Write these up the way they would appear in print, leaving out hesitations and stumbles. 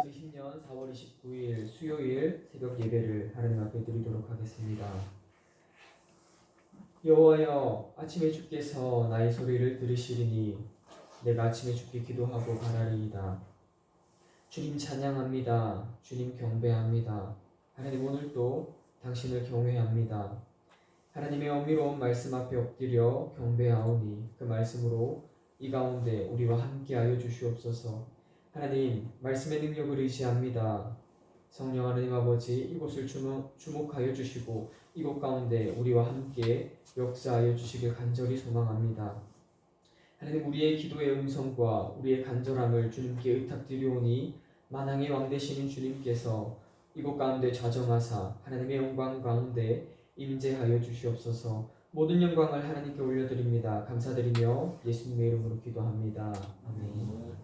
2020년 4월 29일 수요일 새벽 예배를 하나님 앞에 드리도록 하겠습니다. 여호와여, 아침에 주께서 나의 소리를 들으시리니 내가 아침에 주께 기도하고 바라리이다. 주님 찬양합니다. 주님 경배합니다. 하나님, 오늘도 당신을 경외합니다. 하나님의 엄밀로운 말씀 앞에 엎드려 경배하오니 그 말씀으로 이 가운데 우리와 함께하여 주시옵소서. 하나님, 말씀의 능력을 의지합니다. 성령 하나님 아버지, 이곳을 주목하여 주시고 이곳 가운데 우리와 함께 역사하여 주시길 간절히 소망합니다. 하나님, 우리의 기도의 음성과 우리의 간절함을 주님께 의탁드리오니 만왕의 왕 되시는 주님께서 이곳 가운데 좌정하사 하나님의 영광 가운데 임재하여 주시옵소서. 모든 영광을 하나님께 올려드립니다. 감사드리며 예수님의 이름으로 기도합니다. 아멘.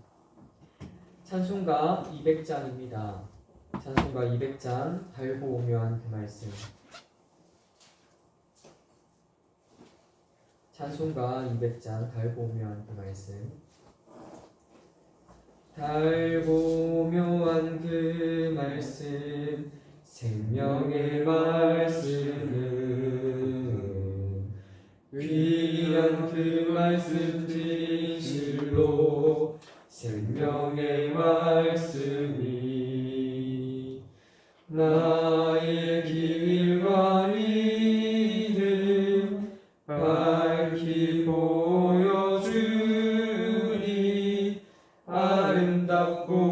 찬송가 200장입니다. 찬송가 200장 달고 오묘한 그 말씀. 찬송가 200장 달고 오묘한 그 말씀. 달고 오묘한 그 말씀, 생명의 말씀은 귀한 그 말씀 진실로 생명의 말씀이 나의 길과 믿음 밝히 보여주니 아름답고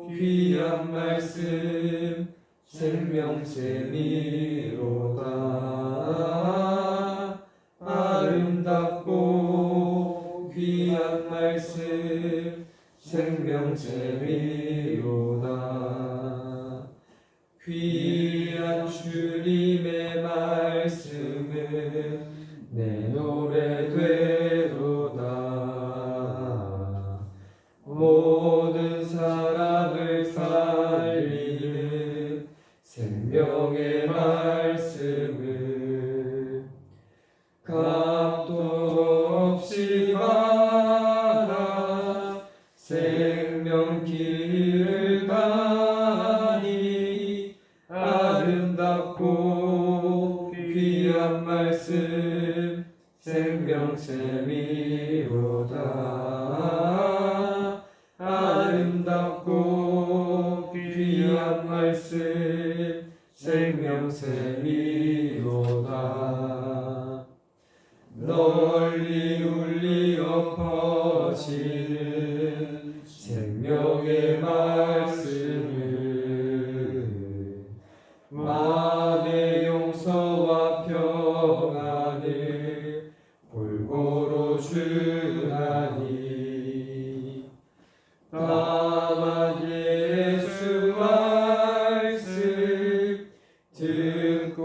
귀한 말씀 생명샘이로다. 아름답고 귀한 말씀 생명샘이로다. 귀한 주님의 말씀은 내 노래 되도다. 모든 사람을 살리는 생명의 말씀은 값도 없이 받아 생명길을 가니 아름답고 귀한 말씀 생명샘이로다. 아름답고 귀한 말씀 생명샘이로다. 널리 울리어 퍼지는 생명의 말씀은 마음의 용서와 평안을 골고루 주나니 다만 예수 말씀 듣고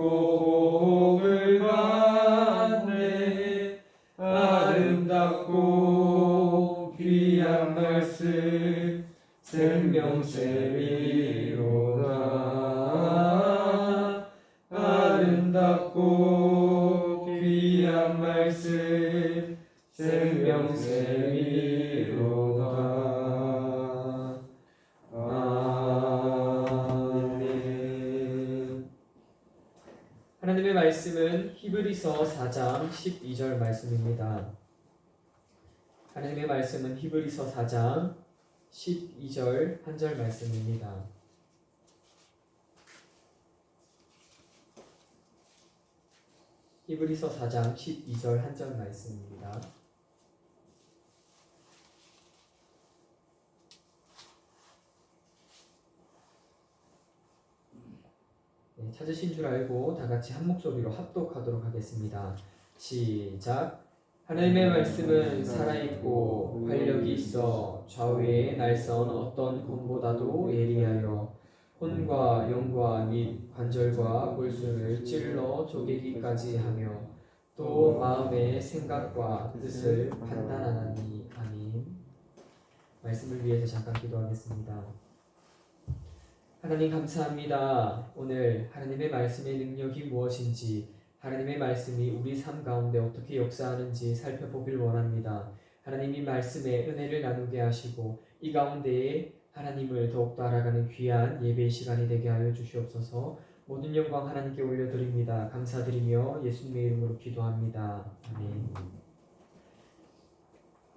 복을 받네. 아름답고 귀한 말씀 생명샘이로다. 아름답고 귀한 말씀 생명샘이로다. 아멘. 하나님의 말씀은 히브리서 4장 12절 말씀입니다. 하나님의 말씀은 히브리서 4장 12절 한 절 말씀입니다. 히브리서 4장 12절 한 절 말씀입니다. 네, 찾으신 줄 알고 다 같이 한 목소리로 합독하도록 하겠습니다. 시작. 하나님의 말씀은 살아있고 활력이 있어 좌우의 날선 어떤 검보다도 예리하여 혼과 영과 및 관절과 골수를 찔러 쪼개기까지 하며 또 마음의 생각과 뜻을 판단하나니. 아멘. 말씀을 위해서 잠깐 기도하겠습니다. 하나님 감사합니다. 오늘 하나님의 말씀의 능력이 무엇인지, 하나님의 말씀이 우리 삶 가운데 어떻게 역사하는지 살펴보길 원합니다. 하나님이 말씀에 은혜를 나누게 하시고 이 가운데에 하나님을 더욱더 알아가는 귀한 예배의 시간이 되게 하여 주시옵소서. 모든 영광 하나님께 올려드립니다. 감사드리며 예수님의 이름으로 기도합니다. 아멘.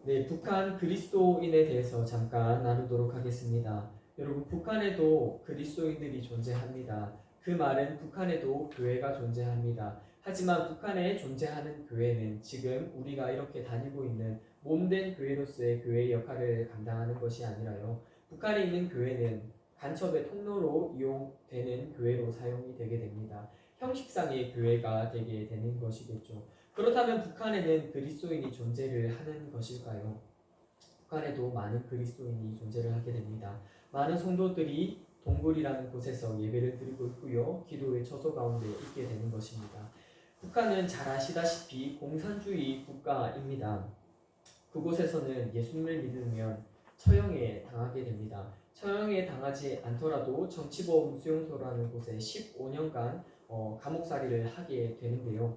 네, 북한 그리스도인에 대해서 잠깐 나누도록 하겠습니다. 여러분, 북한에도 그리스도인들이 존재합니다. 그 말은 북한에도 교회가 존재합니다. 하지만 북한에 존재하는 교회는 지금 우리가 이렇게 다니고 있는 몸된 교회로서의 교회의 역할을 감당하는 것이 아니라요. 북한에 있는 교회는 간첩의 통로로 이용되는 교회로 사용이 되게 됩니다. 형식상의 교회가 되게 되는 것이겠죠. 그렇다면 북한에는 그리스도인이 존재를 하는 것일까요? 북한에도 많은 그리스도인이 존재를 하게 됩니다. 많은 성도들이 동굴이라는 곳에서 예배를 드리고 있고요. 기도의 처소 가운데 있게 되는 것입니다. 북한은 잘 아시다시피 공산주의 국가입니다. 그곳에서는 예수님을 믿으면 처형에 당하게 됩니다. 처형에 당하지 않더라도 정치보험 수용소라는 곳에 15년간 감옥살이를 하게 되는데요.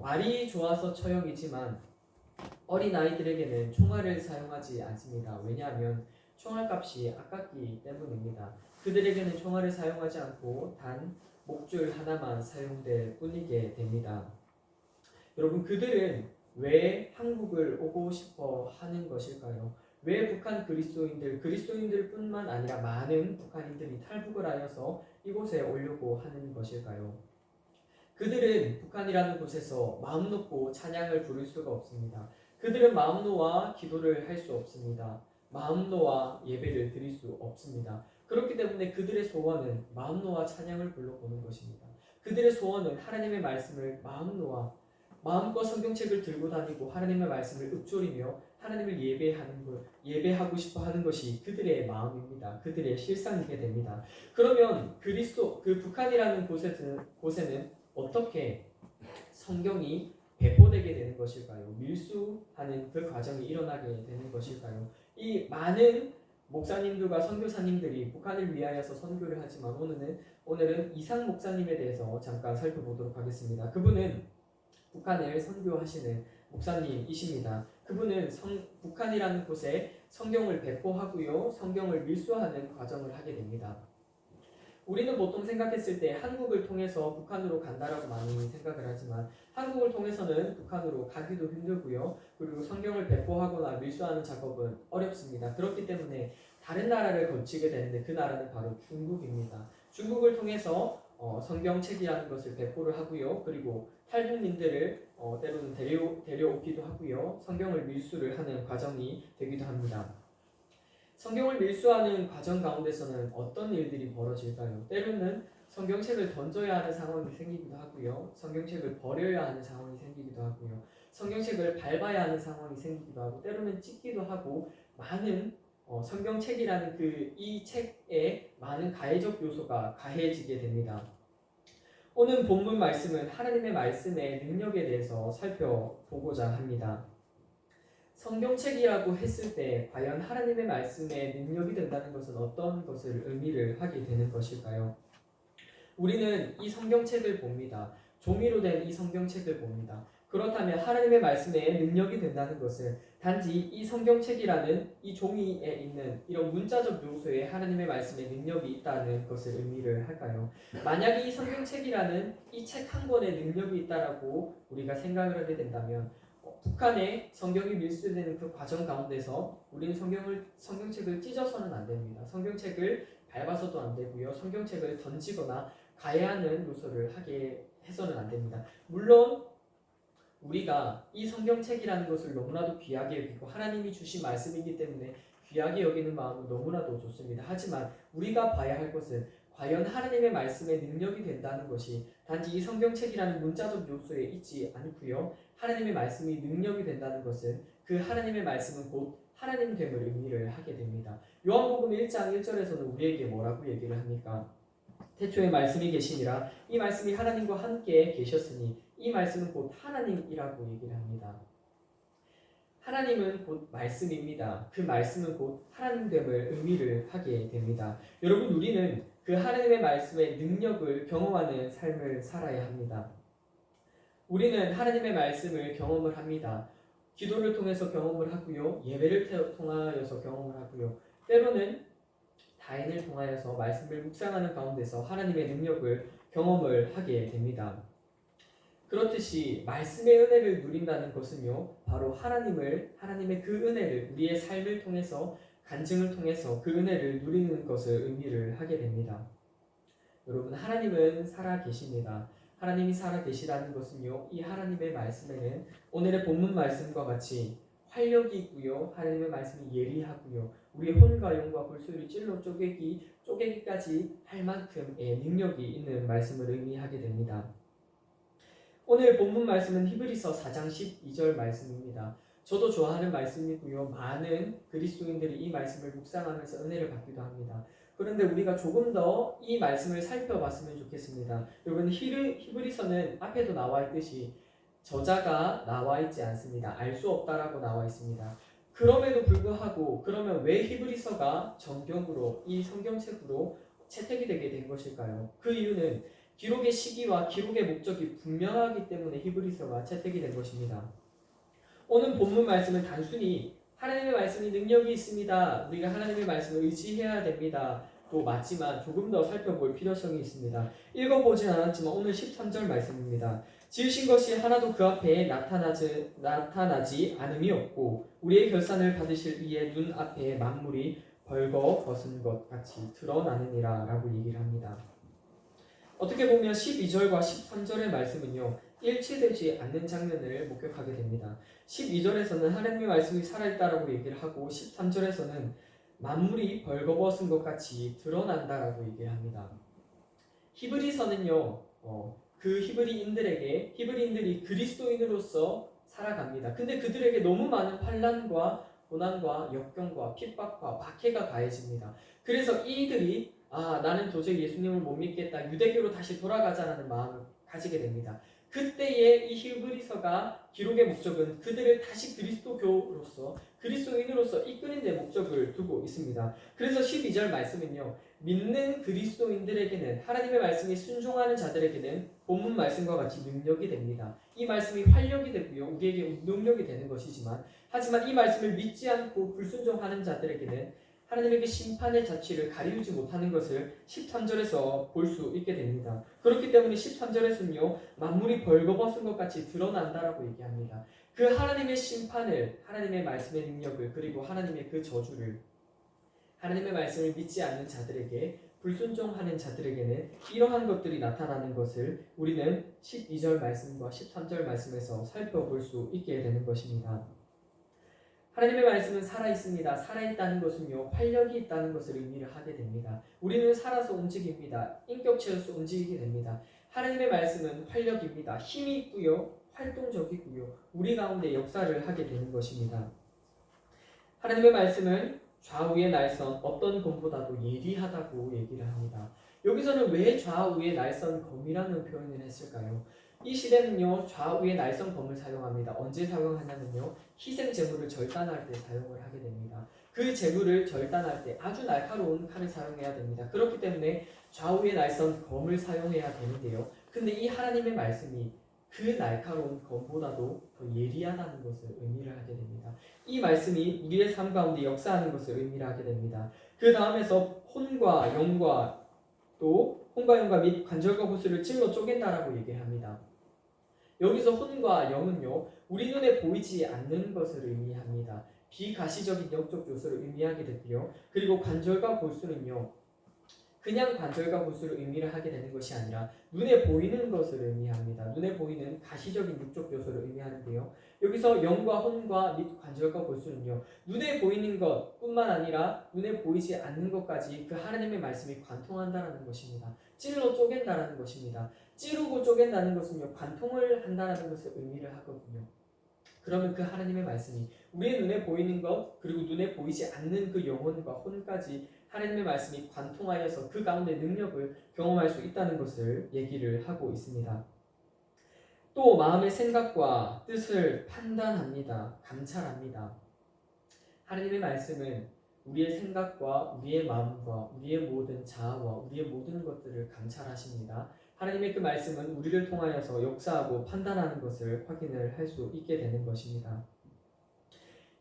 말이 좋아서 처형이지만 어린 아이들에게는 총알을 사용하지 않습니다. 왜냐하면 총알값이 아깝기 때문입니다. 그들에게는 총알을 사용하지 않고 단 목줄 하나만 사용될 뿐이게 됩니다. 여러분, 그들은 왜 한국을 오고 싶어 하는 것일까요? 왜 북한 그리스도인들 뿐만 아니라 많은 북한인들이 탈북을 하여서 이곳에 오려고 하는 것일까요? 그들은 북한이라는 곳에서 마음 놓고 찬양을 부를 수가 없습니다. 그들은 마음 놓아 기도를 할 수 없습니다. 마음 놓아 예배를 드릴 수 없습니다. 그렇기 때문에 그들의 소원은 마음 놓아 찬양을 불러보는 것입니다. 그들의 소원은 하나님의 말씀을 마음 놓아 마음껏 성경책을 들고 다니고 하나님의 말씀을 읊조리며 하나님을 예배하고 싶어 하는 것이 그들의 마음입니다. 그들의 실상이게 됩니다. 그러면 그 북한이라는 곳에는 어떻게 성경이 배포되게 되는 것일까요? 밀수하는 그 과정이 일어나게 되는 것일까요? 이 많은 목사님들과 선교사님들이 북한을 위하여서 선교를 하지만 오늘은 이상 목사님에 대해서 잠깐 살펴보도록 하겠습니다. 그분은 북한을 선교하시는 목사님이십니다. 그분은 북한이라는 곳에 성경을 배포하고요, 성경을 밀수하는 과정을 하게 됩니다. 우리는 보통 생각했을 때 한국을 통해서 북한으로 간다라고 많이 생각을 하지만 한국을 통해서는 북한으로 가기도 힘들고요. 그리고 성경을 배포하거나 밀수하는 작업은 어렵습니다. 그렇기 때문에 다른 나라를 거치게 되는데 그 나라는 바로 중국입니다. 중국을 통해서 성경책이라는 것을 배포를 하고요. 그리고 탈북민들을 때로는 데려오기도 하고요. 성경을 밀수를 하는 과정이 되기도 합니다. 성경을 밀수하는 과정 가운데서는 어떤 일들이 벌어질까요? 때로는 성경책을 던져야 하는 상황이 생기기도 하고요. 성경책을 버려야 하는 상황이 생기기도 하고요. 성경책을 밟아야 하는 상황이 생기기도 하고 때로는 찢기도 하고 많은 성경책이라는 이 책에 많은 가해적 요소가 가해지게 됩니다. 오늘 본문 말씀은 하나님의 말씀의 능력에 대해서 살펴보고자 합니다. 성경책이라고 했을 때 과연 하나님의 말씀에 능력이 된다는 것은 어떤 것을 의미를 하게 되는 것일까요? 우리는 이 성경책을 봅니다. 종이로 된 이 성경책을 봅니다. 그렇다면 하나님의 말씀에 능력이 된다는 것은 단지 이 성경책이라는 이 종이에 있는 이런 문자적 요소에 하나님의 말씀에 능력이 있다는 것을 의미를 할까요? 만약에 이 성경책이라는 이 책 한 권에 능력이 있다라고 우리가 생각을 하게 된다면 북한에 성경이 밀수되는 그 과정 가운데서 우리는 성경책을 찢어서는 안 됩니다. 성경책을 밟아서도 안 되고요. 성경책을 던지거나 가해하는 요소를 하게 해서는 안 됩니다. 물론 우리가 이 성경책이라는 것을 너무나도 귀하게 여기고 하나님이 주신 말씀이기 때문에 귀하게 여기는 마음은 너무나도 좋습니다. 하지만 우리가 봐야 할 것은 과연 하나님의 말씀에 능력이 된다는 것이 단지 이 성경책이라는 문자적 요소에 있지 않고요. 하나님의 말씀이 능력이 된다는 것은 그 하나님의 말씀은 곧 하나님됨을 의미를 하게 됩니다. 요한복음 1장 1절에서는 우리에게 뭐라고 얘기를 합니까? 태초에 말씀이 계시니라 이 말씀이 하나님과 함께 계셨으니 이 말씀은 곧 하나님이라고 얘기를 합니다. 하나님은 곧 말씀입니다. 그 말씀은 곧 하나님됨을 의미를 하게 됩니다. 여러분, 우리는 그 하나님의 말씀의 능력을 경험하는 삶을 살아야 합니다. 우리는 하나님의 말씀을 경험을 합니다. 기도를 통해서 경험을 하고요. 예배를 통하여서 경험을 하고요. 때로는 가인을 통하여서 말씀을 묵상하는 가운데서 하나님의 능력을 경험을 하게 됩니다. 그렇듯이 말씀의 은혜를 누린다는 것은요, 바로 하나님의 그 은혜를 우리의 삶을 통해서 간증을 통해서 그 은혜를 누리는 것을 의미를 하게 됩니다. 여러분, 하나님은 살아 계십니다. 하나님이 살아 계시다는 것은요, 이 하나님의 말씀에는 오늘의 본문 말씀과 같이 활력이 있고요, 하나님의 말씀이 예리하고요, 우리의 혼과 영과 골수를 찔러 쪼개기까지 할 만큼의 능력이 있는 말씀을 의미하게 됩니다. 오늘 본문 말씀은 히브리서 4장 12절 말씀입니다. 저도 좋아하는 말씀이고요, 많은 그리스도인들이 이 말씀을 묵상하면서 은혜를 받기도 합니다. 그런데 우리가 조금 더 이 말씀을 살펴봤으면 좋겠습니다. 여러분, 히브리서는 앞에도 나와 있듯이 저자가 나와 있지 않습니다. 알 수 없다라고 나와 있습니다. 그럼에도 불구하고 그러면 왜 히브리서가 정경으로 이 성경책으로 채택이 되게 된 것일까요? 그 이유는 기록의 시기와 기록의 목적이 분명하기 때문에 히브리서가 채택이 된 것입니다. 오늘 본문 말씀은 단순히 하나님의 말씀이 능력이 있습니다, 우리가 하나님의 말씀을 의지해야 됩니다, 또 맞지만 조금 더 살펴볼 필요성이 있습니다. 읽어보진 않았지만 오늘 13절 말씀입니다. 지으신 것이 하나도 그 앞에 나타나지 않음이 없고 우리의 결산을 받으실 이의 눈앞에 만물이 벌거 벗은 것 같이 드러나느니라 라고 얘기를 합니다. 어떻게 보면 12절과 13절의 말씀은요, 일치되지 않는 장면을 목격하게 됩니다. 12절에서는 하나님의 말씀이 살아있다라고 얘기를 하고 13절에서는 만물이 벌거벗은 것 같이 드러난다라고 얘기를 합니다. 히브리서는요, 그 히브리인들이 그리스도인으로서 살아갑니다. 근데 그들에게 너무 많은 환난과 고난과 역경과 핍박과 박해가 가해집니다. 그래서 이들이 나는 도저히 예수님을 못 믿겠다, 유대교로 다시 돌아가자라는 마음을 가지게 됩니다. 그때의 이 히브리서가 기록의 목적은 그들을 다시 그리스도인으로서 이끄는 데 목적을 두고 있습니다. 그래서 12절 말씀은요, 믿는 그리스도인들에게는, 하나님의 말씀이 순종하는 자들에게는 본문 말씀과 같이 능력이 됩니다. 이 말씀이 활력이 되고요, 우리에게 운동력이 되는 것이지만, 하지만 이 말씀을 믿지 않고 불순종하는 자들에게는 하나님에게 심판의 자취를 가리우지 못하는 것을 13절에서 볼 수 있게 됩니다. 그렇기 때문에 13절에서는요, 만물이 벌거벗은 것 같이 드러난다라고 얘기합니다. 그 하나님의 심판을, 하나님의 말씀의 능력을, 그리고 하나님의 그 저주를 하나님의 말씀을 믿지 않는 자들에게, 불순종하는 자들에게는 이러한 것들이 나타나는 것을 우리는 12절 말씀과 13절 말씀에서 살펴볼 수 있게 되는 것입니다. 하나님의 말씀은 살아있습니다. 살아있다는 것은요, 활력이 있다는 것을 의미를 하게 됩니다. 우리는 살아서 움직입니다. 인격체로서 움직이게 됩니다. 하나님의 말씀은 활력입니다. 힘이 있고요, 활동적이고요, 우리 가운데 역사를 하게 되는 것입니다. 하나님의 말씀은 좌우의 날선 어떤 검보다도 예리하다고 얘기를 합니다. 여기서는 왜 좌우의 날선 검이라는 표현을 했을까요? 이 시대는요, 좌우의 날선 검을 사용합니다. 언제 사용하냐면요, 희생 제물을 절단할 때 사용을 하게 됩니다. 그 제물을 절단할 때 아주 날카로운 칼을 사용해야 됩니다. 그렇기 때문에 좌우의 날선 검을 사용해야 되는데요, 근데 이 하나님의 말씀이 그 날카로운 검보다도 더 예리하다는 것을 의미를 하게 됩니다. 이 말씀이 우리의 삶 가운데 역사하는 것을 의미를 하게 됩니다. 그 다음에서 혼과 영과 및 관절과 구슬을 찔러 쪼갠다라고 얘기를 합니다. 여기서 혼과 영은요, 우리 눈에 보이지 않는 것을 의미합니다. 비가시적인 영적 요소를 의미하게 되고요. 그리고 관절과 골수는요, 그냥 관절과 골수를 의미를 하게 되는 것이 아니라 눈에 보이는 것을 의미합니다. 눈에 보이는 가시적인 육적 요소를 의미하는데요, 여기서 영과 혼과 및 관절과 골수는요, 눈에 보이는 것뿐만 아니라 눈에 보이지 않는 것까지 그 하나님의 말씀이 관통한다는 것입니다. 찔러 쪼갠다는 것입니다. 찌르고 쪼갠다는 것은요, 관통을 한다는 것을 의미를 하거든요. 그러면 그 하나님의 말씀이 우리의 눈에 보이는 것, 그리고 눈에 보이지 않는 그 영혼과 혼까지 하나님의 말씀이 관통하여서 그 가운데 능력을 경험할 수 있다는 것을 얘기를 하고 있습니다. 또 마음의 생각과 뜻을 판단합니다. 감찰합니다. 하나님의 말씀은 우리의 생각과 우리의 마음과 우리의 모든 자아와 우리의 모든 것들을 감찰하십니다. 하나님의 그 말씀은 우리를 통하여서 역사하고 판단하는 것을 확인을 할 수 있게 되는 것입니다.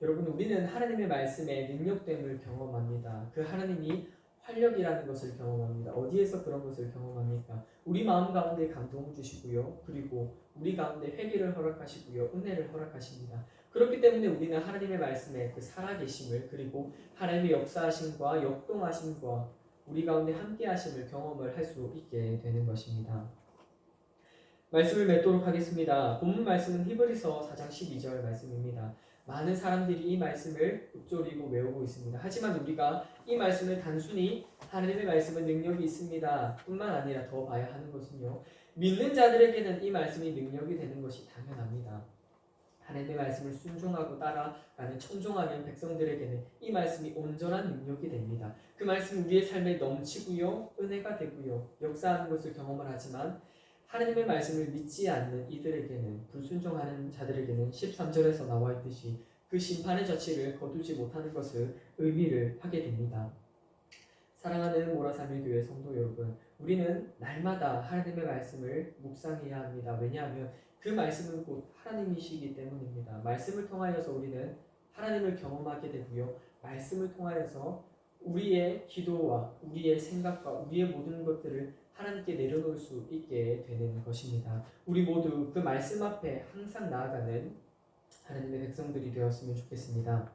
여러분, 우리는 하나님의 말씀의 능력됨을 경험합니다. 그 하나님이 활력이라는 것을 경험합니다. 어디에서 그런 것을 경험합니까? 우리 마음 가운데 감동을 주시고요. 그리고 우리 가운데 회개를 허락하시고요. 은혜를 허락하십니다. 그렇기 때문에 우리는 하나님의 말씀에 그 살아계심을, 그리고 하나님의 역사하심과 역동하심과 우리 가운데 함께하심을 경험을 할 수 있게 되는 것입니다. 말씀을 맺도록 하겠습니다. 본문 말씀은 히브리서 4장 12절 말씀입니다. 많은 사람들이 이 말씀을 읊조리고 외우고 있습니다. 하지만 우리가 이 말씀을 단순히 하나님의 말씀은 능력이 있습니다 뿐만 아니라 더 봐야 하는 것은요, 믿는 자들에게는 이 말씀이 능력이 되는 것이 당연합니다. 하나님의 말씀을 순종하고 따라가는 청종하는 백성들에게는 이 말씀이 온전한 능력이 됩니다. 그 말씀이 우리의 삶에 넘치고요, 은혜가 되고요, 역사하는 것을 경험을 하지만 하나님의 말씀을 믿지 않는 이들에게는, 불순종하는 자들에게는 13절에서 나와 있듯이 그 심판의 저치를 거두지 못하는 것을 의미를 하게 됩니다. 사랑하는 모라삼일교회 성도 여러분, 우리는 날마다 하나님의 말씀을 묵상해야 합니다. 왜냐하면 그 말씀은 곧 하나님이시기 때문입니다. 말씀을 통하여서 우리는 하나님을 경험하게 되고요, 말씀을 통하여서 우리의 기도와 우리의 생각과 우리의 모든 것들을 하나님께 내려놓을 수 있게 되는 것입니다. 우리 모두 그 말씀 앞에 항상 나아가는 하나님의 백성들이 되었으면 좋겠습니다.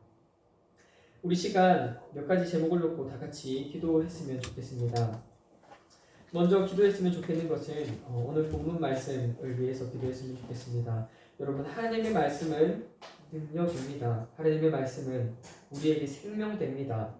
우리 시간 몇 가지 제목을 놓고 다 같이 기도했으면 좋겠습니다. 먼저 기도했으면 좋겠는 것은 오늘 본문 말씀을 위해서 기도했으면 좋겠습니다. 여러분, 하나님의 말씀은 능력입니다. 하나님의 말씀은 우리에게 생명됩니다.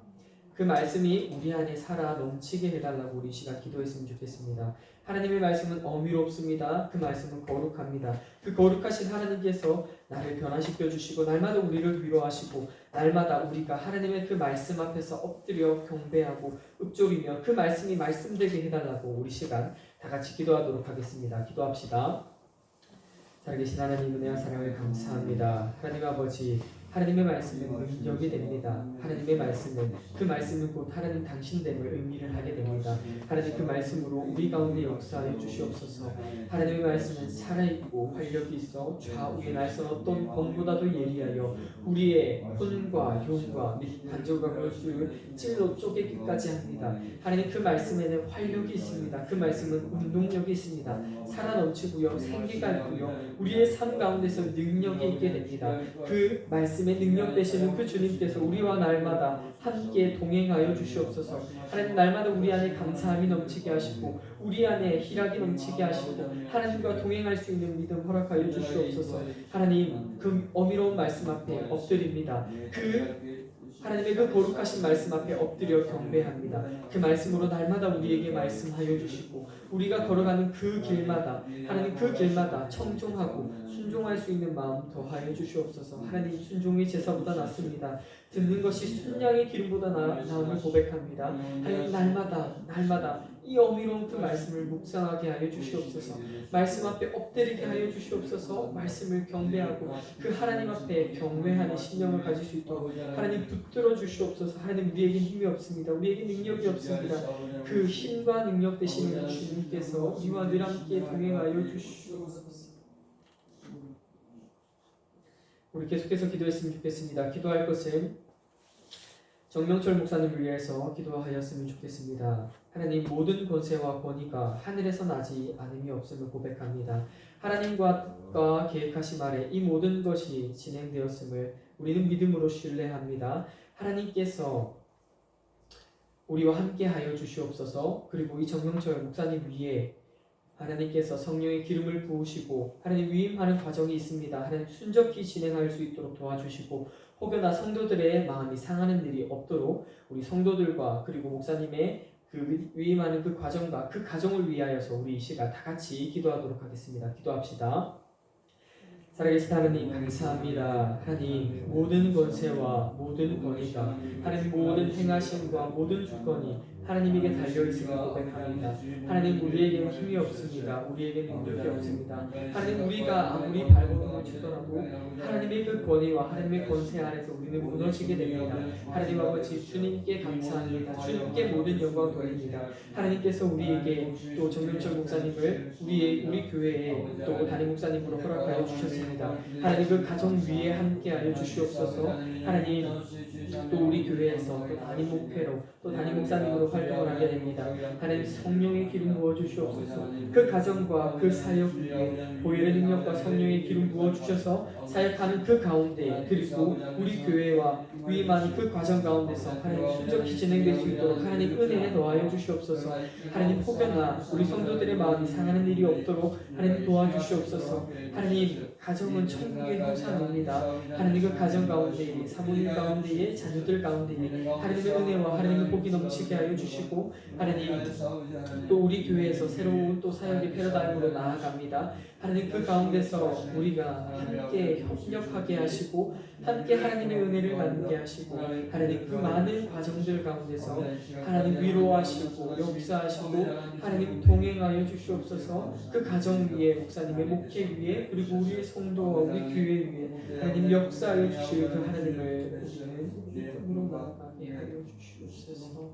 그 말씀이 우리 안에 살아 넘치게 해달라고 우리 시간 기도했으면 좋겠습니다. 하나님의 말씀은 어미롭습니다. 그 말씀은 거룩합니다. 그 거룩하신 하나님께서 나를 변화시켜 주시고 날마다 우리를 위로하시고 날마다 우리가 하나님의 그 말씀 앞에서 엎드려 경배하고 읊조리며 그 말씀이 말씀되게 해달라고 우리 시간 다 같이 기도하도록 하겠습니다. 기도합시다. 살아계신 하나님, 은혜와 사랑을 감사합니다. 하나님 아버지, 하나님의 말씀은 능력이 됩니다. 하나님의 말씀은, 그 말씀은 곧 하나님 당신됨을 의미를 하게 됩니다. 하나님, 그 말씀으로 우리 가운데 역사하여 주시옵소서. 하나님의 말씀은 살아있고 활력이 있어 좌우에 날선 어떤 검보다도 예리하여 우리의 혼과 흉과 및 관절과 골수를 찔러 쪼개기까지 합니다. 하나님, 그 말씀에는 활력이 있습니다. 그 말씀은 운동력이 있습니다. 살아 넘치고요, 생기가 있고요, 우리의 삶 가운데서 능력이 있게 됩니다. 그 말씀의 능력 되시는 그 주님께서 우리와 날마다 함께 동행하여 주시옵소서. 하나님, 날마다 우리 안에 감사함이 넘치게 하시고 우리 안에 희락이 넘치게 하시고 하나님과 동행할 수 있는 믿음 허락하여 주시옵소서. 하나님, 그 어미로운 말씀 앞에 엎드립니다. 하나님의 그 거룩하신 말씀 앞에 엎드려 경배합니다. 그 말씀으로 날마다 우리에게 말씀하여 주시고 우리가 걸어가는 그 길마다, 하나님 그 길마다 청종하고 순종할 수 있는 마음 더하여 주시옵소서. 하나님, 순종이 제사보다 낫습니다. 듣는 것이 순양의 기름보다 나음을 고백합니다. 하나님, 날마다 이 어미로운 그 말씀을 묵상하게 하여 주시옵소서. 말씀 앞에 엎드리게 하여 주시옵소서. 말씀을 경배하고 그 하나님 앞에 경외하는 심령을 가질 수 있도록 하나님 붙들어 주시옵소서. 하나님, 우리에게 힘이 없습니다. 우리에게 능력이 없습니다. 그 힘과 능력 되시는 주님께서 우리와 늘 함께 동행하여 주시옵소서. 우리 계속해서 기도했으면 좋겠습니다. 기도할 것은 정명철 목사님을 위해서 기도하였으면 좋겠습니다. 하나님, 모든 권세와 권위가 하늘에서 나지 않음이 없음을 고백합니다. 하나님과 뜻과 계획하심 아래 이 모든 것이 진행되었음을 우리는 믿음으로 신뢰합니다. 하나님께서 우리와 함께하여 주시옵소서. 그리고 이 정명철 목사님 위에 하나님께서 성령의 기름을 부으시고 하나님 위임하는 과정이 있습니다. 하나님, 순적히 진행할 수 있도록 도와주시고 혹여나 성도들의 마음이 상하는 일이 없도록 우리 성도들과 그리고 목사님의 그 위임하는 그 과정과 그 가정을 위하여서 우리 이 시간 다 같이 기도하도록 하겠습니다. 기도합시다. 살아계신 하나님, 감사합니다. 하나님, 모든 권세와 모든 권위가, 하나님 모든 행하심과 모든 주권이 하나님에게 달려있음을 고백합니다. 하나님, 우리에게는 힘이 없습니다. 우리에게는 능력이 없습니다. 하나님, 우리가 아무리 발버둥을 치더라도 하나님의 그 권위와 하나님의 권세 안에서 우리는 무너지게 됩니다. 하나님 아버지, 주님께 감사합니다. 주님께 모든 영광 돌립니다. 하나님께서 우리에게 또 정명철 목사님을 우리 교회에 또 담임 목사님으로 허락하여 주셨습니다. 하나님, 그 가정 위에 함께하여 주시옵소서. 하나님, 또 우리 교회에서 또 담임 목회로 또 담임 목사님으로 활동을 하게 됩니다. 하나님 성령의 기름 부어 주시옵소서. 그 가정과 그 사역 위에 보혈의 능력과 성령의 기름 부어 주셔서 사역하는 그 가운데 그리고 우리 교회와 위임하는 그 과정 가운데서 하나님 순적히 진행될 수 있도록 하나님 은혜에 더하여 주시옵소서. 하나님 혹여나 우리 성도들의 마음이 상하는 일이 없도록 하나님 도와주시옵소서. 하나님 가정은 천국의 형상입니다. 하나님 그 가정 가운데에 사모님 가운데에 자녀들 가운데에 하나님의 은혜와 하나님의 복이 넘치게 하여 주시고 하나님 또 우리 교회에서 새로운 또 사역의 패러다임으로 나아갑니다. 하나님 그 가운데서 우리가 함께 협력하게 하시고 함께 하나님의 은혜를 나누게 하시고 하나님 그 많은 과정들 가운데서 하나님 위로하시고 역사하시고 하나님 동행하여 주시옵소서. 그 가정 위에 목사님의 목회 위에 그리고 우리의 성도와 우리 교회 위에 하나님 역사하여 주실 그 하나님을 우리는 믿음으로 나아가게 하여 주시옵소서.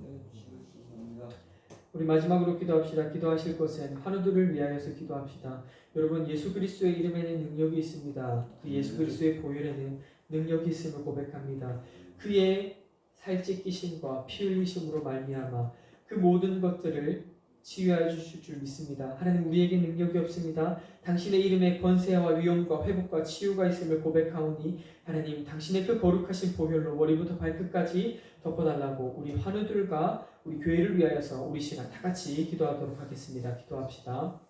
우리 마지막으로 기도합시다. 기도하실 것은 환우들을 위하여서 기도합시다. 여러분 예수 그리스도의 이름에는 능력이 있습니다. 그 예수 그리스도의 보혈에는 능력이 있음을 고백합니다. 그의 살찢기심과 피 흘리심으로 말미암아 그 모든 것들을 치유하여 주실 줄 믿습니다. 하나님 우리에게 능력이 없습니다. 당신의 이름에 권세와 위엄과 회복과 치유가 있음을 고백하오니 하나님 당신의 그 거룩하신 보혈로 머리부터 발끝까지 덮어달라고 우리 환우들과 우리 교회를 위하여서 우리 시간 다 같이 기도하도록 하겠습니다. 기도합시다.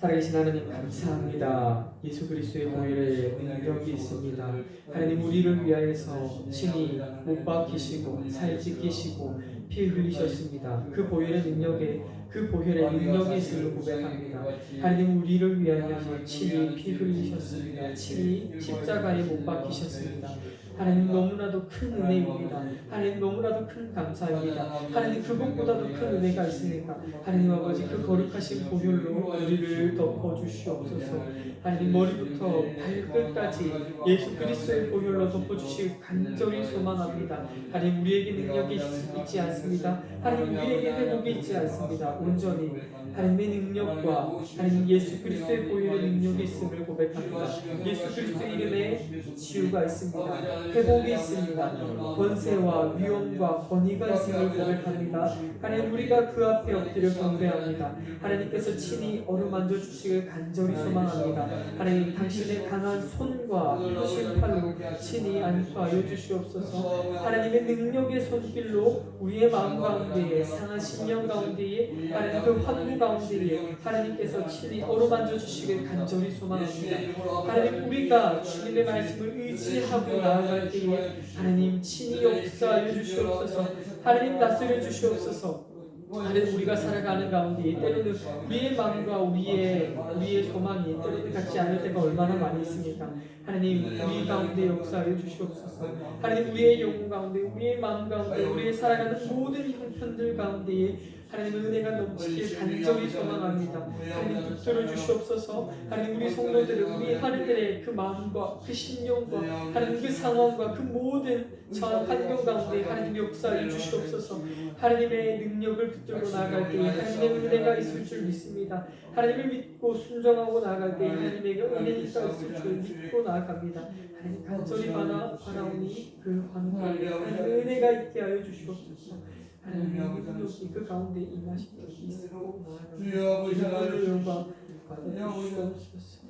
살아계신 하나님 감사합니다. 예수 그리스도의 보혈에 능력이 있습니다. 하나님 우리를 위하여서 친히 못 박히시고 살찢기시고 피 흘리셨습니다. 그 보혈의 능력에 그 보혈의 능력이 있음을 고백합니다. 하나님 우리를 위하여서 친히 피 흘리셨습니다. 친히 십자가에 못 박히셨습니다. 하나님 너무나도 큰 은혜입니다. 하나님 너무나도 큰 감사입니다. 하나님 그것보다도 큰 은혜가 있으니까 하나님 아버지 그 거룩하신 보혈로 우리를 덮어주시옵소서. 하나님 머리부터 발끝까지 예수 그리스도의 보혈로 덮어주시길 간절히 소망합니다. 하나님 우리에게 능력이 있지 않습니다. 하나님 우리에게 회복이 있지 않습니다. 온전히 하나님의 능력과 하나님 예수 그리스도의 보혈의 능력이 있음을 고백합니다. 예수 그리스도의 이름에 치유가 있습니다. 회복이 있습니다. 권세와 위엄과 권위가 있음을 고백합니다. 하나님 우리가 그 앞에 엎드려 경배합니다. 하나님께서 친히 어루만져 주시길 간절히 소망합니다. 하나님 당신의 강한 손과 펴신 팔로 친히 안수하여 주시옵소서. 하나님의 능력의 손길로 우리의 마음 가운데에 상한 심령 가운데에 하나님 그 환구 가운데에 하나님께서 친히 어루만져 주시길 간절히 소망합니다. 하나님 우리가 주님의 말씀을 의지하고 나아갈 때에 하나님 친히 역사하여 주시옵소서. 하나님 다스려 주시옵소서. 하나님 우리가 살아가는 가운데 때로는 우리의 마음과 우리의 소망이 때로는 같지 않을 때가 얼마나 많이 있습니까? 하나님 우리 가운데 역사하여 주시옵소서. 하나님 우리의 영혼 가운데 우리의 마음 가운데 우리의 살아가는 모든 형편들 가운데에 하나님의 은혜가 넘치길 간절히 소망합니다. 하나님 붙들어 주시옵소서. 하나님 우리 성도들을 우리 하늘들의 그 마음과 그 심령과 하나님 그 상황과 그 모든 저 환경 가운데 하나님 역사해 주시옵소서. 하나님의 능력을 붙들고 나아갈 때에 하나님의 은혜가 있을 줄 믿습니다. 하나님을 믿고 순종하고 나아갈 때에 하나님의 은혜가 있을 줄 믿고 나아갑니다. 하나님 간절히 바라오니 그 환경에 하나님의 은혜가 있게 하여 주시옵소서. 하나님의 능력이 그 가운데 임하시도록 믿고 나아갑니다. 주의 영광 받아주시옵소서.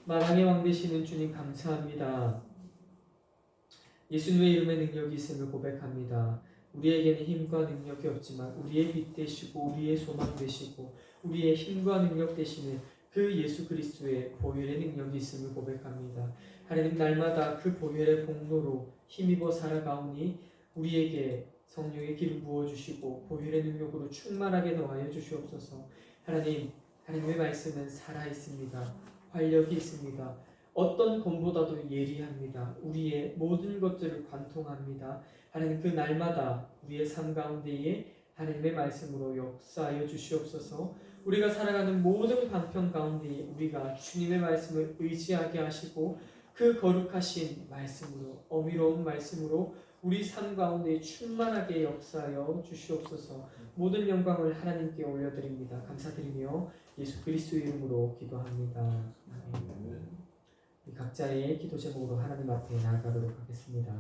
만왕의 왕 되시는 주님 감사합니다. 예수님의 이름에 능력이 있음을 고백합니다. 우리에게는 힘과 능력이 없지만 우리의 빛 되시고 우리의 소망 되시고 우리의 힘과 능력 되시는 그 예수 그리스도의 보혈의 능력이 있음을 고백합니다. 하나님 날마다 그 보혈의 복로로 힘입어 살아가오니 우리에게 성령의 기름 부어주시고 보혈의 능력으로 충만하게 더하여 주시옵소서. 하나님의 말씀은 살아있습니다. 활력이 있습니다. 어떤 검보다도 예리합니다. 우리의 모든 것들을 관통합니다. 하나님 그 날마다 우리의 삶 가운데에 하나님의 말씀으로 역사하여 주시옵소서. 우리가 살아가는 모든 방편 가운데에 우리가 주님의 말씀을 의지하게 하시고 그 거룩하신 말씀으로 어미로운 말씀으로 우리 삶 가운데 충만하게 역사하여 주시옵소서. 모든 영광을 하나님께 올려드립니다. 감사드리며 예수 그리스도 이름으로 기도합니다. 아멘. 각자의 기도 제목으로 하나님 앞에 나아가도록 하겠습니다.